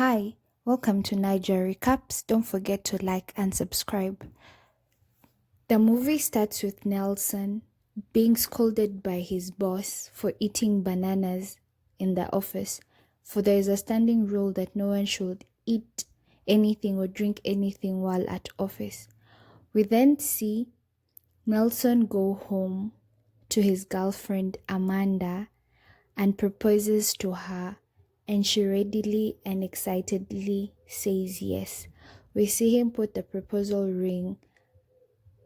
Hi, welcome to Niger Recaps. Don't forget to like and subscribe. The movie starts with Nelson being scolded by his boss for eating bananas in the office, for there is a standing rule that no one should eat anything or drink anything while at office. We then see Nelson go home to his girlfriend Amanda and proposes to her, and she readily and excitedly says yes. We see him put the proposal ring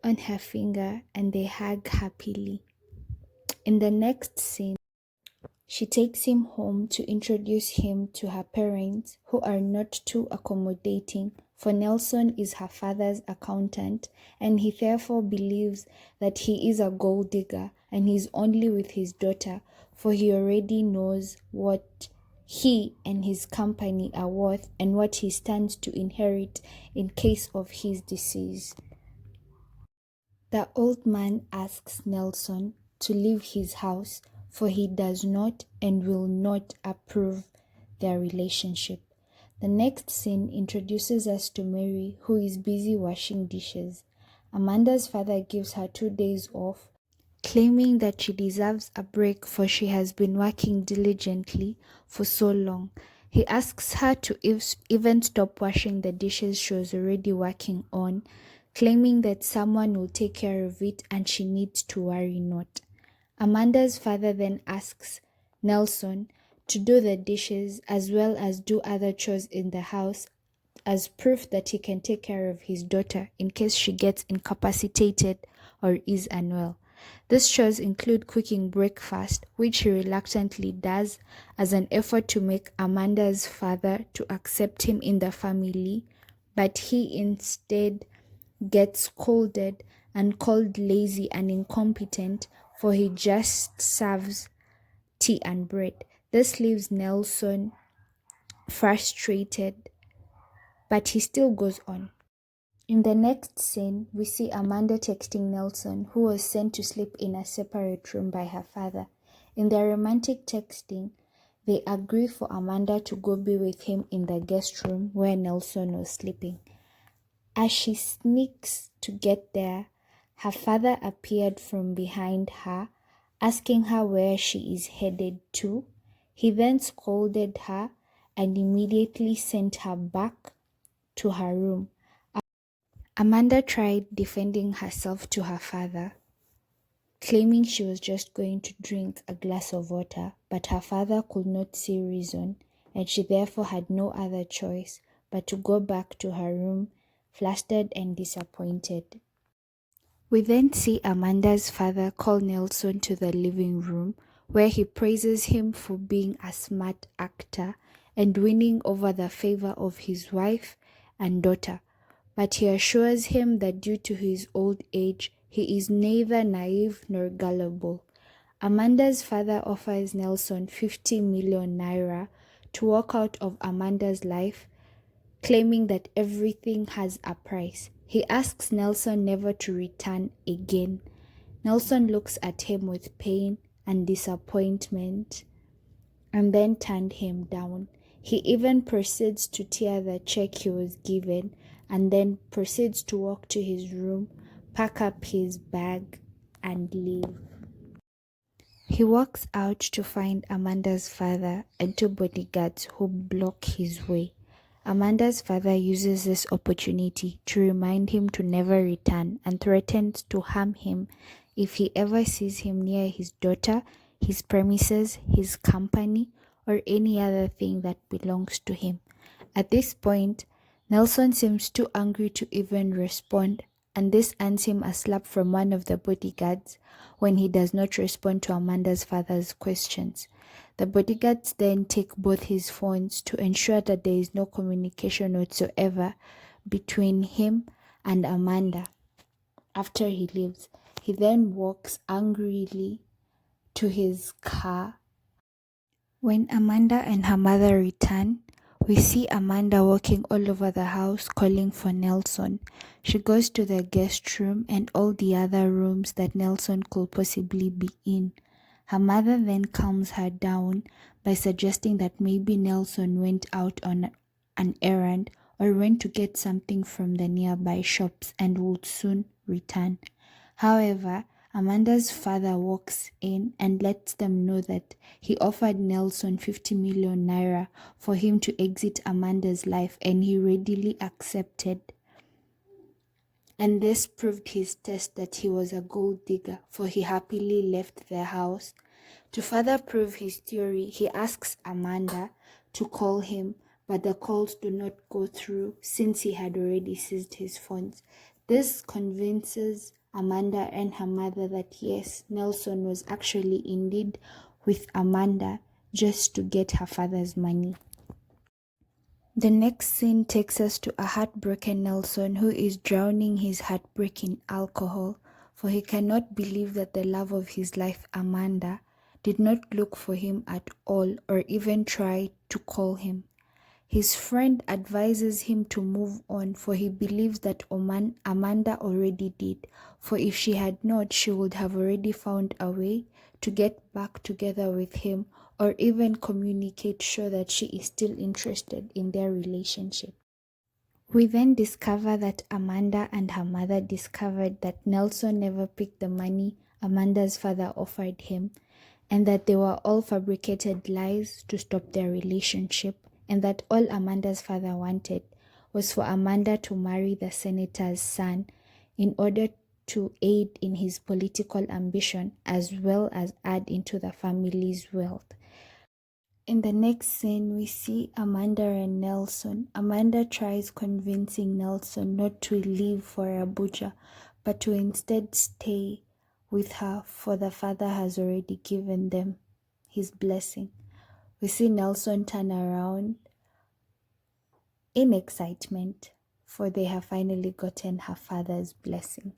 on her finger and they hug happily. In the next scene, she takes him home to introduce him to her parents, who are not too accommodating, for Nelson is her father's accountant and he therefore believes that he is a gold digger and he's only with his daughter, for he already knows what he and his company are worth and what he stands to inherit in case of his decease. The old man asks Nelson to leave his house, for he does not and will not approve their relationship. The next scene introduces us to Mary, who is busy washing dishes. Amanda's father gives her 2 days off, claiming that she deserves a break for she has been working diligently for so long. He asks her to even stop washing the dishes she was already working on, claiming that someone will take care of it and she needs to worry not. Amanda's father then asks Nelson to do the dishes as well as do other chores in the house as proof that he can take care of his daughter in case she gets incapacitated or is unwell. These chores include cooking breakfast, which he reluctantly does as an effort to make Amanda's father to accept him in the family, but he instead gets scolded and called lazy and incompetent, for he just serves tea and bread. This leaves Nelson frustrated, but he still goes on. In the next scene, we see Amanda texting Nelson, who was sent to sleep in a separate room by her father. In their romantic texting, they agree for Amanda to go be with him in the guest room where Nelson was sleeping. As she sneaks to get there, her father appeared from behind her, asking her where she is headed to. He then scolded her and immediately sent her back to her room. Amanda tried defending herself to her father, claiming she was just going to drink a glass of water, but her father could not see reason, and she therefore had no other choice but to go back to her room, flustered and disappointed. We then see Amanda's father call Nelson to the living room, where he praises him for being a smart actor and winning over the favor of his wife and daughter, but he assures him that due to his old age, he is neither naive nor gullible. Amanda's father offers Nelson 50 million naira to walk out of Amanda's life, claiming that everything has a price. He asks Nelson never to return again. Nelson looks at him with pain and disappointment and then turned him down. He even proceeds to tear the check he was given and then proceeds to walk to his room, pack up his bag, and leave. He walks out to find Amanda's father and 2 bodyguards who block his way. Amanda's father uses this opportunity to remind him to never return and threatens to harm him if he ever sees him near his daughter, his premises, his company, or any other thing that belongs to him. At this point, Nelson seems too angry to even respond, and this earns him a slap from one of the bodyguards when he does not respond to Amanda's father's questions. The bodyguards then take both his phones to ensure that there is no communication whatsoever between him and Amanda. After he leaves, he then walks angrily to his car. When Amanda and her mother return, we see Amanda walking all over the house calling for Nelson. She goes to the guest room and all the other rooms that Nelson could possibly be in. Her mother then calms her down by suggesting that maybe Nelson went out on an errand or went to get something from the nearby shops and would soon return. However, Amanda's father walks in and lets them know that he offered Nelson 50 million naira for him to exit Amanda's life, and he readily accepted. And this proved his test that he was a gold digger, for he happily left their house. To further prove his theory, he asks Amanda to call him, but the calls do not go through since he had already seized his phones. This convinces Amanda and her mother that yes, Nelson was actually indeed with Amanda just to get her father's money. The next scene takes us to a heartbroken Nelson who is drowning his heartbreak in alcohol, for he cannot believe that the love of his life, Amanda, did not look for him at all or even try to call him. His friend advises him to move on, for he believes that Amanda already did, for if she had not, she would have already found a way to get back together with him or even communicate, show that she is still interested in their relationship. We then discover that Amanda and her mother discovered that Nelson never picked the money Amanda's father offered him, and that they were all fabricated lies to stop their relationship, and that all Amanda's father wanted was for Amanda to marry the senator's son in order to aid in his political ambition as well as add into the family's wealth. In the next scene, we see Amanda and Nelson. Amanda tries convincing Nelson not to leave for Abuja, but to instead stay with her, for the father has already given them his blessing. We see Nelson turn around in excitement, for they have finally gotten her father's blessing.